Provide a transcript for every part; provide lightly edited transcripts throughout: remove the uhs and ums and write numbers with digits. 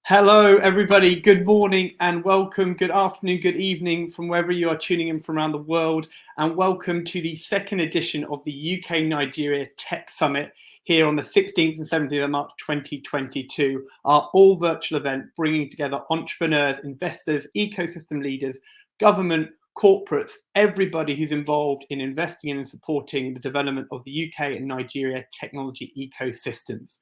Hello, everybody. Good morning and welcome. Good afternoon, good evening from wherever you are tuning in from around the world. And welcome to the second edition of the UK Nigeria Tech Summit here on the 16th and 17th of March 2022, our all virtual event bringing together entrepreneurs, investors, ecosystem leaders, government, corporates, everybody who's involved in investing in and supporting the development of the UK and Nigeria technology ecosystems.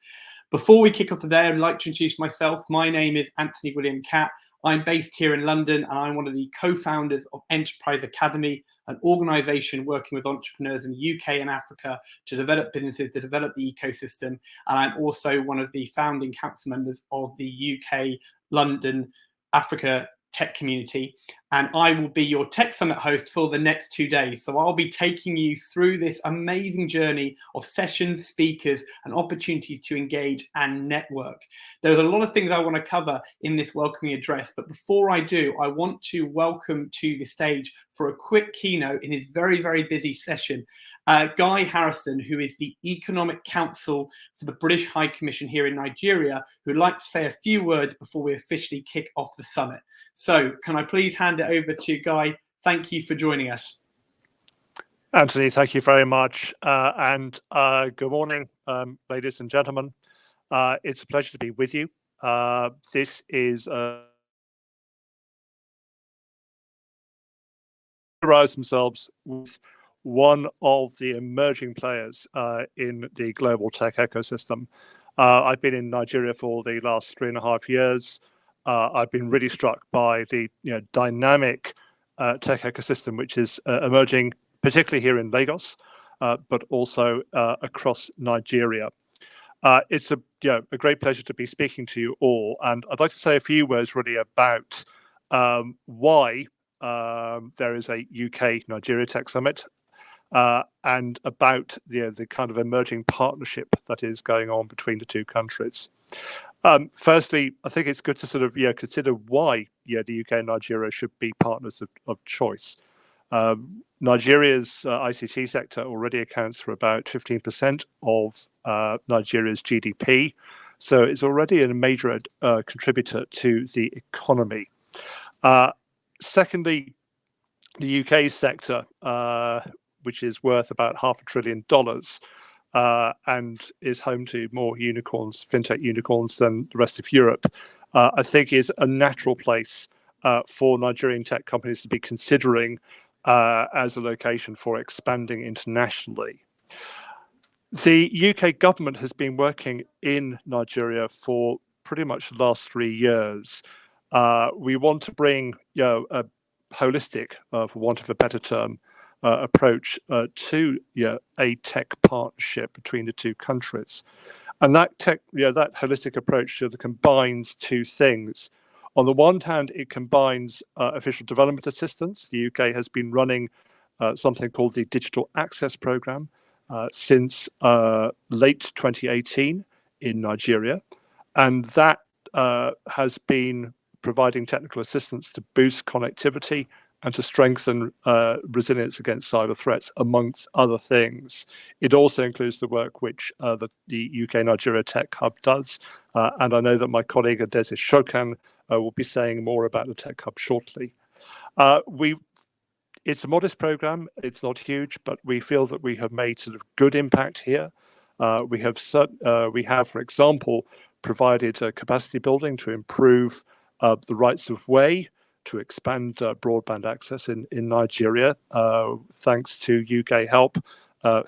Before we kick off today, I'd like to introduce myself. My name is Anthony William Catt. I'm based here in London and I'm one of the co-founders of Enterprise Academy, an organisation working with entrepreneurs in the UK and Africa to develop businesses, to develop the ecosystem. And I'm also one of the founding council members of the UK, London, Africa tech community, and I will be your Tech Summit host for the next 2 days. So I'll be taking you through this amazing journey of sessions, speakers, and opportunities to engage and network. There's a lot of things I want to cover in this welcoming address, but before I do, I want to welcome to the stage for a quick keynote in his very, very busy session, Guy Harrison, who is the Economic Counsel for the British High Commission here in Nigeria, who'd like to say a few words before we officially kick off the summit. So can I please hand it over to Guy? Thank you for joining us. Anthony, thank you very much. And good morning, ladies and gentlemen. It's a pleasure to be with you. This is themselves with one of the emerging players in the global tech ecosystem. I've been in Nigeria for the last 3.5 years. I've been really struck by the dynamic tech ecosystem which is emerging, particularly here in Lagos, but also across Nigeria. It's a great pleasure to be speaking to you all, and I'd like to say a few words really about why there is a UK Nigeria Tech Summit, and about the kind of emerging partnership that is going on between the two countries. Firstly, I think it's good to sort of consider why the UK and Nigeria should be partners of choice. Nigeria's ICT sector already accounts for about 15% of Nigeria's GDP, so it's already a major contributor to the economy. Secondly, the UK sector, which is worth about $500 billion, and is home to more unicorns, fintech unicorns, than the rest of Europe, I think is a natural place for Nigerian tech companies to be considering as a location for expanding internationally. The UK government has been working in Nigeria for pretty much the last 3 years. We want to bring a holistic, for want of a better term, approach to a tech partnership between the two countries, and that holistic approach combines two things. On the one hand, it combines official development assistance. The UK has been running something called the Digital Access Programme since late 2018 in Nigeria, and that has been providing technical assistance to boost connectivity and to strengthen resilience against cyber threats, amongst other things. It also includes the work which the UK Nigeria Tech Hub does, and I know that my colleague Adesi Shokan will be saying more about the Tech Hub shortly. It's a modest program, it's not huge, but we feel that we have made sort of good impact here. We have, for example, provided capacity building to improve the rights of way, to expand broadband access in Nigeria. Thanks to UK help,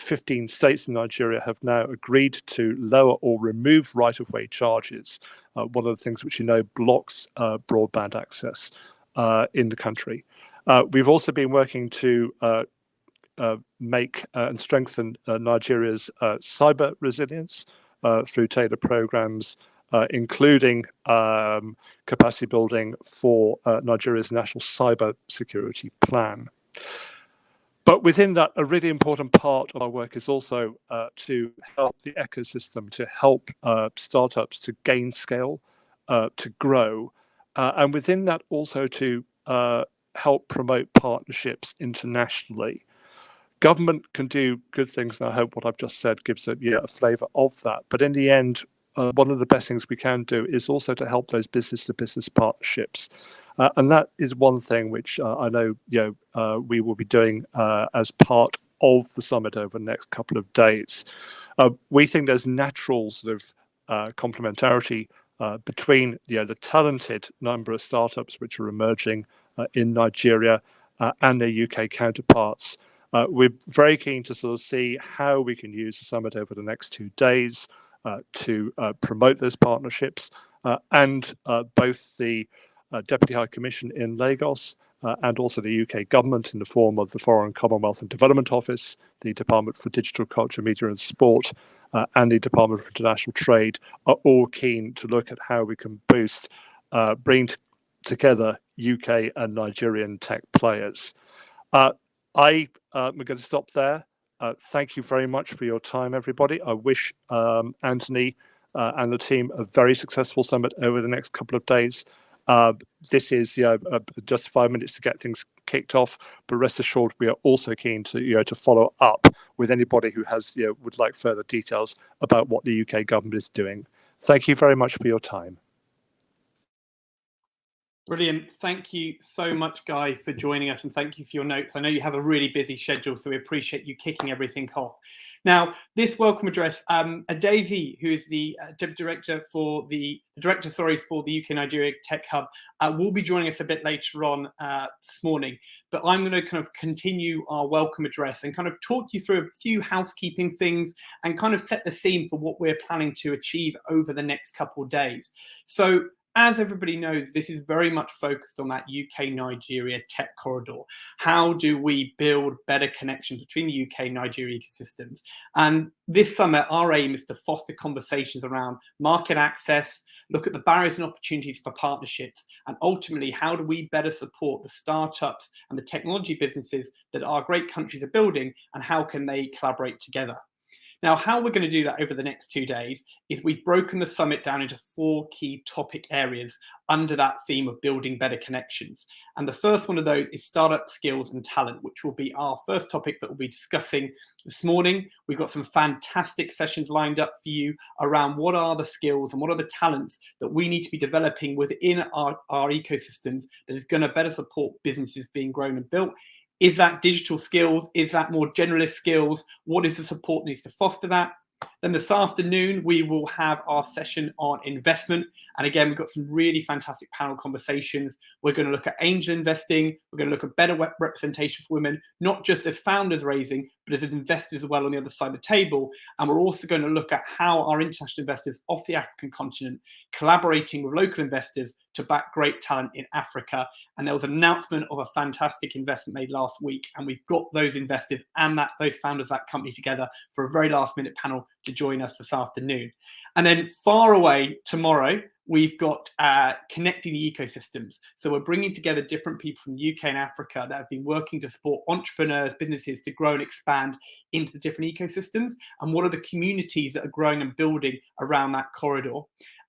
15 states in Nigeria have now agreed to lower or remove right-of-way charges, one of the things which blocks broadband access in the country. We've also been working to make and strengthen Nigeria's cyber resilience through tailored programs, including capacity building for Nigeria's national cyber security plan. But within that, a really important part of our work is also to help the ecosystem, to help startups to gain scale, to grow, and within that also to help promote partnerships internationally. Government can do good things, and I hope what I've just said gives a flavour of that. But in the end, one of the best things we can do is also to help those business-to-business partnerships. And that is one thing which I know we will be doing as part of the summit over the next couple of days. We think there's natural sort of complementarity between the talented number of startups which are emerging in Nigeria and their UK counterparts. We're very keen to sort of see how we can use the summit over the next 2 days to promote those partnerships, and both the Deputy High Commission in Lagos and also the UK government in the form of the Foreign, Commonwealth and Development Office, the Department for Digital Culture, Media and Sport, and the Department for International Trade are all keen to look at how we can boost, bring together UK and Nigerian tech players. I'm going to stop there. Thank you very much for your time, everybody. I wish Anthony and the team a very successful summit over the next couple of days. This is just 5 minutes to get things kicked off, but rest assured we are also keen to to follow up with anybody who has would like further details about what the UK government is doing. Thank you very much for your time. Brilliant. Thank you so much, Guy, for joining us, and thank you for your notes. I know you have a really busy schedule, so we appreciate you kicking everything off. Now, this welcome address, Adaeze, who is the director for the UK Nigeria Tech Hub, will be joining us a bit later on this morning. But I'm going to kind of continue our welcome address and kind of talk you through a few housekeeping things and kind of set the scene for what we're planning to achieve over the next couple of days. So, as everybody knows, this is very much focused on that UK-Nigeria tech corridor. How do we build better connections between the UK-Nigeria ecosystems? And this summit, our aim is to foster conversations around market access, look at the barriers and opportunities for partnerships, and ultimately, how do we better support the startups and the technology businesses that our great countries are building, and how can they collaborate together? Now, how we're going to do that over the next 2 days is we've broken the summit down into 4 key topic areas under that theme of building better connections. And the first one of those is startup skills and talent, which will be our first topic that we'll be discussing this morning. We've got some fantastic sessions lined up for you around what are the skills and what are the talents that we need to be developing within our ecosystems that is going to better support businesses being grown and built. Is that digital skills? Is that more generalist skills? What is the support needs to foster that? Then this afternoon, we will have our session on investment. And again, we've got some really fantastic panel conversations. We're going to look at angel investing. We're going to look at better representation for women, not just as founders raising, but as investors as well on the other side of the table. And we're also going to look at how our international investors off the African continent collaborating with local investors to back great talent in Africa. And there was an announcement of a fantastic investment made last week. And we've got those investors and those founders of that company together for a very last minute panel to join us this afternoon. And then far away tomorrow, we've got connecting the ecosystems. So we're bringing together different people from the UK and Africa that have been working to support entrepreneurs, businesses to grow and expand into the different ecosystems. And what are the communities that are growing and building around that corridor?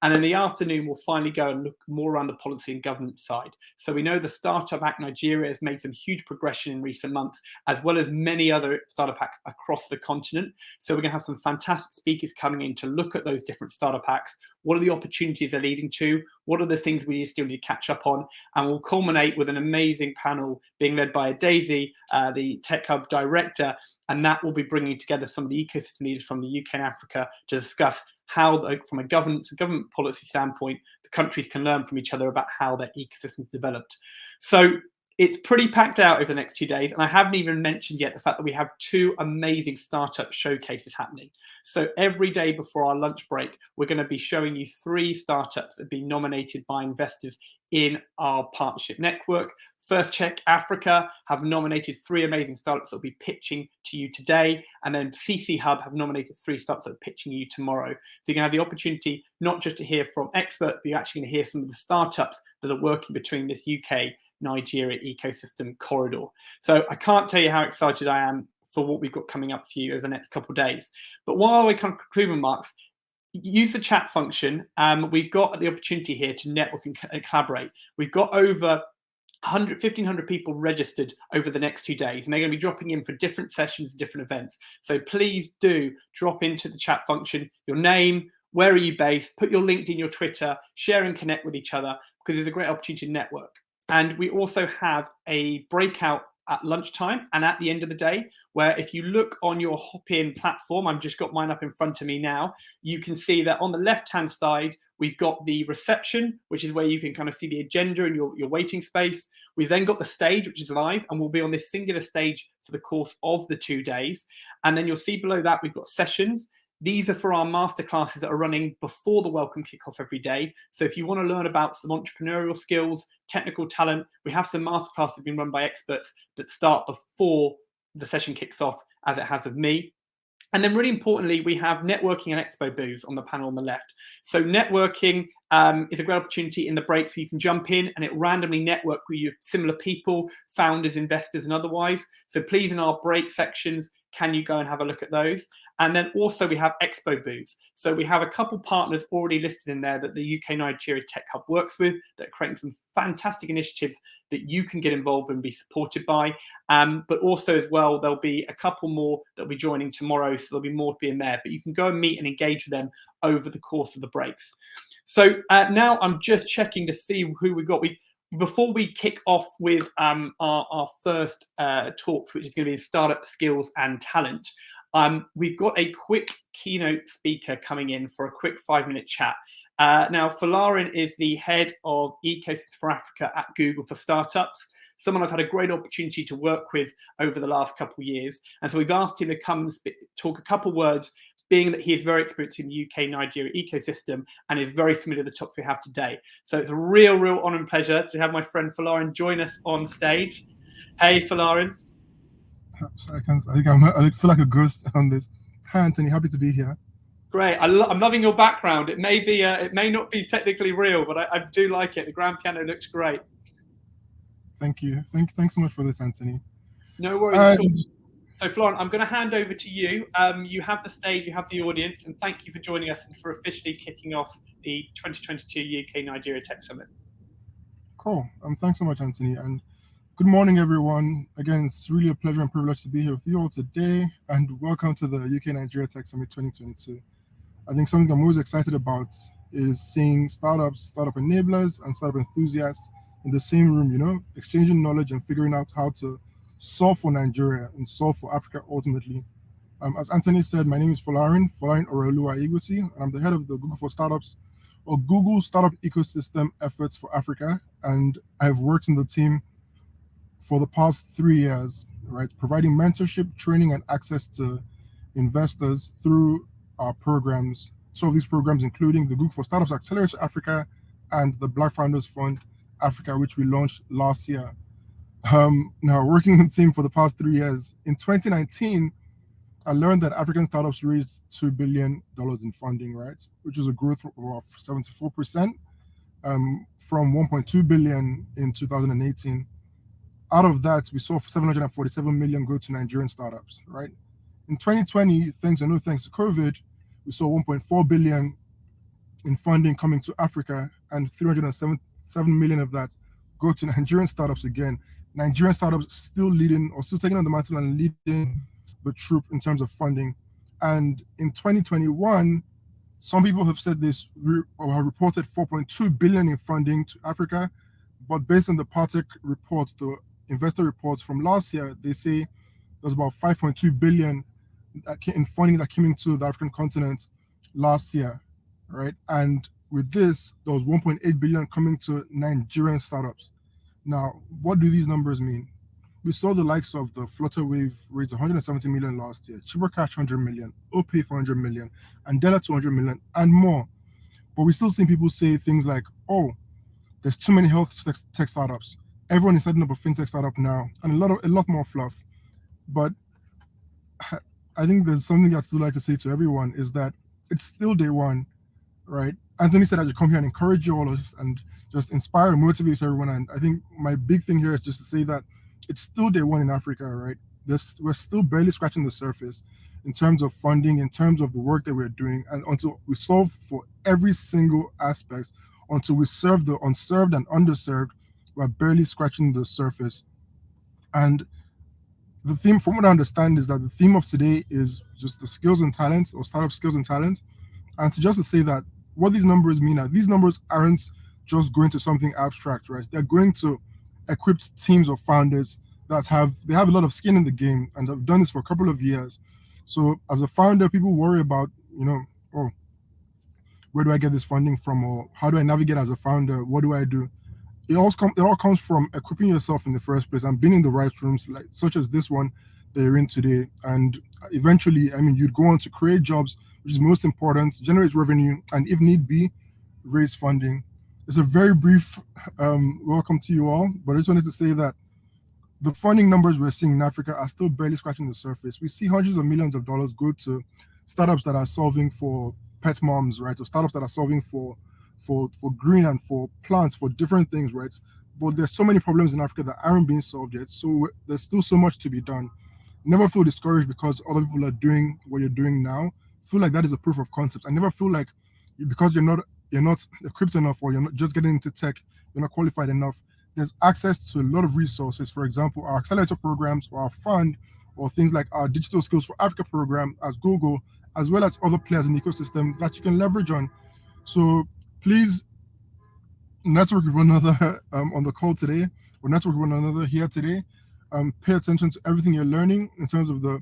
And in the afternoon, we'll finally go and look more around the policy and governance side. So we know the Startup Act Nigeria has made some huge progression in recent months, as well as many other startup acts across the continent. So we're going to have some fantastic speakers coming in to look at those different startup acts. What are the opportunities they're leading to? What are the things we still need to catch up on? And we'll culminate with an amazing panel being led by Adaeze, the Tech Hub director, and that will be bringing together some of the ecosystem leaders from the UK and Africa to discuss how, from a government policy standpoint, the countries can learn from each other about how their ecosystems developed. So it's pretty packed out over the next 2 days. And I haven't even mentioned yet the fact that we have 2 amazing startup showcases happening. So every day before our lunch break, we're going to be showing you 3 startups that have been nominated by investors in our partnership network. First Check Africa have nominated 3 amazing startups that will be pitching to you today. And then CC Hub have nominated 3 startups that are pitching you tomorrow. So you're going to have the opportunity not just to hear from experts, but you're actually going to hear some of the startups that are working between this UK-Nigeria ecosystem corridor. So I can't tell you how excited I am for what we've got coming up for you over the next couple of days. But while we come to conclude remarks, use the chat function. We've got the opportunity here to network and collaborate. We've got over 1,500 people registered over the next 2 days, and they're going to be dropping in for different sessions and different events. So please do drop into the chat function your name, where are you based, put your LinkedIn, your Twitter, share and connect with each other, because there's a great opportunity to network. And we also have a breakout at lunchtime and at the end of the day, where if you look on your Hopin platform, I've just got mine up in front of me now, you can see that on the left-hand side, we've got the reception, which is where you can kind of see the agenda and your waiting space. We've then got the stage, which is live, and we'll be on this singular stage for the course of the 2 days. And then you'll see below that, we've got sessions. These are for our masterclasses that are running before the welcome kickoff every day. So if you want to learn about some entrepreneurial skills, technical talent, we have some masterclasses being run by experts that start before the session kicks off, as it has with me. And then really importantly, we have networking and expo booths on the panel on the left. So networking is a great opportunity in the breaks where you can jump in and it randomly network with you similar people, founders, investors, and otherwise. So please, in our break sections, can you go and have a look at those? And then also we have expo booths. So we have a couple partners already listed in there that the UK Nigeria Tech Hub works with, that are creating some fantastic initiatives that you can get involved and be supported by. But also as well, there'll be a couple more that'll be joining tomorrow. So there'll be more to be in there, but you can go and meet and engage with them over the course of the breaks. So now I'm just checking to see who we got. Before we kick off with our first talks, which is going to be startup skills and talent, we've got a quick keynote speaker coming in for a quick 5-minute chat. Now, Folarin is the head of Ecosystem for Africa at Google for Startups, someone I've had a great opportunity to work with over the last couple of years. And so we've asked him to come and talk a couple words, being that he is very experienced in the UK Nigeria ecosystem and is very familiar with the topics we have today. So it's a real honor and pleasure to have my friend Folarin join us on stage. Hey, Folarin. I feel like a ghost on this. Hi, Anthony. Happy to be here. Great. I'm loving your background. It may not be technically real, but I do like it. The grand piano looks great. Thank you. Thanks so much for this, Anthony. No worries at all. So, Folarin, I'm going to hand over to you. You have the stage, you have the audience, and thank you for joining us and for officially kicking off the 2022 UK Nigeria Tech Summit. Cool. Thanks so much, Anthony. And good morning, everyone. Again, it's really a pleasure and privilege to be here with you all today. And welcome to the UK Nigeria Tech Summit 2022. I think something I'm always excited about is seeing startups, startup enablers, and startup enthusiasts in the same room, exchanging knowledge and figuring out how to solve for Nigeria and solve for Africa ultimately. As Anthony said, my name is Folarin Oreoluwa Aiyegbusi, and I'm the head of the Google for Startups, or Google Startup Ecosystem Efforts for Africa. And I've worked in the team for the past 3 years, right, providing mentorship, training, and access to investors through our programs. So of these programs, including the Google for Startups Accelerator Africa and the Black Founders Fund Africa, which we launched last year. Now, working in the team for the past 3 years, in 2019, I learned that African startups raised $2 billion in funding, right? Which is a growth of 74% from 1.2 billion in 2018. Out of that, we saw 747 million go to Nigerian startups, right? In 2020, thanks to COVID, we saw 1.4 billion in funding coming to Africa, and 377 million of that go to Nigerian startups again. Nigerian startups still leading or still taking on the mantle and leading the troop in terms of funding. And in 2021, some people have said this or have reported 4.2 billion in funding to Africa, but based on the Partech reports, the investor reports from last year, they say there's about 5.2 billion in funding that came into the African continent last year, right? And with this, there was 1.8 billion coming to Nigerian startups. Now, what do these numbers mean? We saw the likes of the Flutterwave raise 170 million last year, Chibercash 100 million, OPay 400 million, Andela 200 million, and more. But we still see people say things like, oh, there's too many health tech startups. Everyone is setting up a fintech startup now, and a lot more fluff. But I think there's something I'd still like to say to everyone is that it's still day one, right? Anthony said I should come here and encourage you all and just inspire and motivate everyone. And I think my big thing here is just to say that it's still day one in Africa, right? We're still barely scratching the surface in terms of funding, in terms of the work that we're doing. And until we solve for every single aspect, until we serve the unserved and underserved, we're barely scratching the surface. And the theme, from what I understand, is that the theme of today is just the skills and talents, or startup skills and talents. And to say that what these numbers mean are these numbers aren't just going to something abstract, right? They're going to equipped teams of founders that have a lot of skin in the game and have done this for a couple of years. So as a founder, people worry about, oh, where do I get this funding from, or how do I navigate as a founder? What do I do? It all comes from equipping yourself in the first place and being in the right rooms, like such as this one that you're in today. And eventually, you'd go on to create jobs, which is most important, generate revenue, and if need be, raise funding. It's a very brief welcome to you all, but I just wanted to say that the funding numbers we're seeing in Africa are still barely scratching the surface. We see hundreds of millions of dollars go to startups that are solving for pet moms, right? Or startups that are solving for green and for plants, for different things, right? But there's so many problems in Africa that aren't being solved yet. So there's still so much to be done. Never feel discouraged because other people are doing what you're doing now. Feel like that is a proof of concept. I never feel like because you're not equipped enough, or you're not just getting into tech, you're not qualified enough. There's access to a lot of resources. For example, our accelerator programs, or our fund, or things like our Digital Skills for Africa program as Google, as well as other players in the ecosystem that you can leverage on. So please network with one another on the call today, or network with one another here today. Pay attention to everything you're learning in terms of the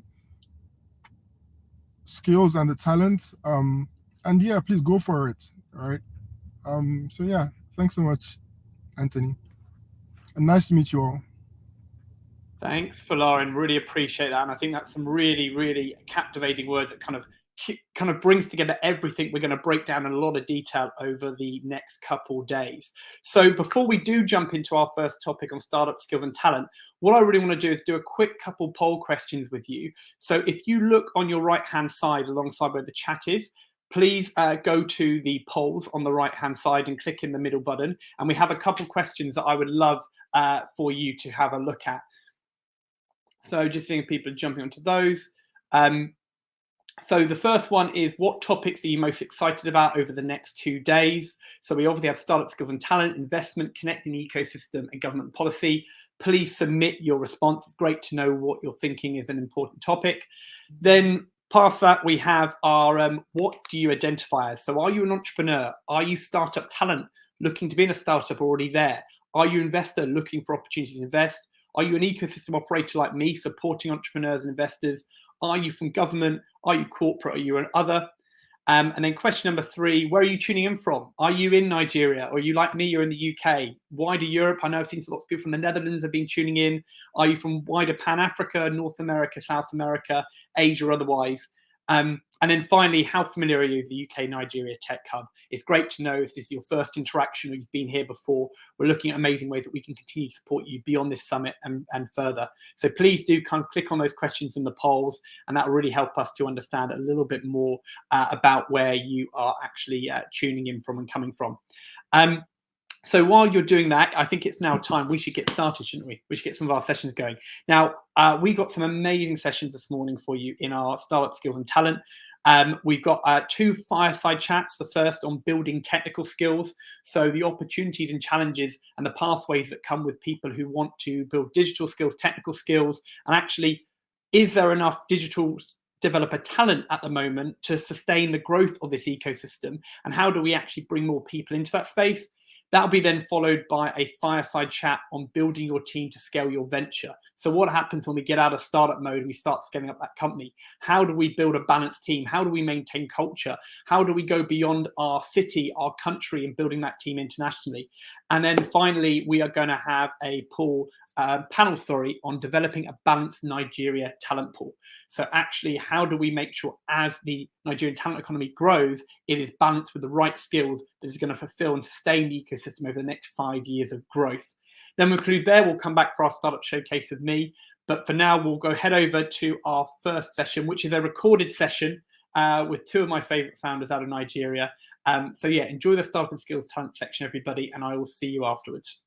skills and the talent. And yeah, please go for it. All right. So yeah, thanks so much, Anthony. And nice to meet you all. Thanks, Folarin. Really appreciate that. And I think that's some really, really captivating words that kind of brings together everything we're going to break down in a lot of detail over the next couple days. So before we do jump into our first topic on startup skills and talent, what I really want to do is do a quick couple poll questions with you. So if you look on your right-hand side alongside where the chat is, please go to the polls on the right-hand side and click in the middle button. And we have a couple questions that I would love for you to have a look at. So just seeing if people are jumping onto those. So the first one is, what topics are you most excited about over the next 2 days? So we obviously have startup skills and talent, investment, connecting the ecosystem, and government policy. Please submit your response. It's great to know what you're thinking is an important topic. Then past that, we have our what do you identify as? So are you an entrepreneur? Are you startup talent looking to be in a startup already there? Are you an investor looking for opportunities to invest? Are you an ecosystem operator like me, supporting entrepreneurs and investors? Are you from government? Are you corporate? Are you an other? And then question number 3, where are you tuning in from? Are you in Nigeria? Or are you like me, you're in the UK? Wider Europe? I know I've seen lots of people from the Netherlands have been tuning in. Are you from wider Pan-Africa, North America, South America, Asia, or otherwise? And then finally, how familiar are you with the UK Nigeria Tech Hub? It's great to know if this is your first interaction or you've been here before. We're looking at amazing ways that we can continue to support you beyond this summit and further. So please do kind of click on those questions in the polls, and that will really help us to understand a little bit more about where you are actually tuning in from and coming from. So while you're doing that, I think it's now time we should get started, shouldn't we? We should get some of our sessions going. Now, we got some amazing sessions this morning for you in our startup skills and talent. We've got 2 fireside chats. The first on building technical skills. So the opportunities and challenges and the pathways that come with people who want to build digital skills, technical skills, and actually, is there enough digital developer talent at the moment to sustain the growth of this ecosystem? And how do we actually bring more people into that space? That'll be then followed by a fireside chat on building your team to scale your venture. So what happens when we get out of startup mode and we start scaling up that company? How do we build a balanced team? How do we maintain culture? How do we go beyond our city, our country, and building that team internationally? And then finally, we are going to have a panel on developing a balanced Nigeria talent pool. So actually, how do we make sure as the Nigerian talent economy grows, it is balanced with the right skills that is going to fulfill and sustain the ecosystem over the next 5 years of growth? Then we'll conclude there. We'll come back for our startup showcase with me. But for now, we'll go head over to our first session, which is a recorded session with 2 of my favorite founders out of Nigeria. So yeah, enjoy the startup and skills talent section, everybody, and I will see you afterwards.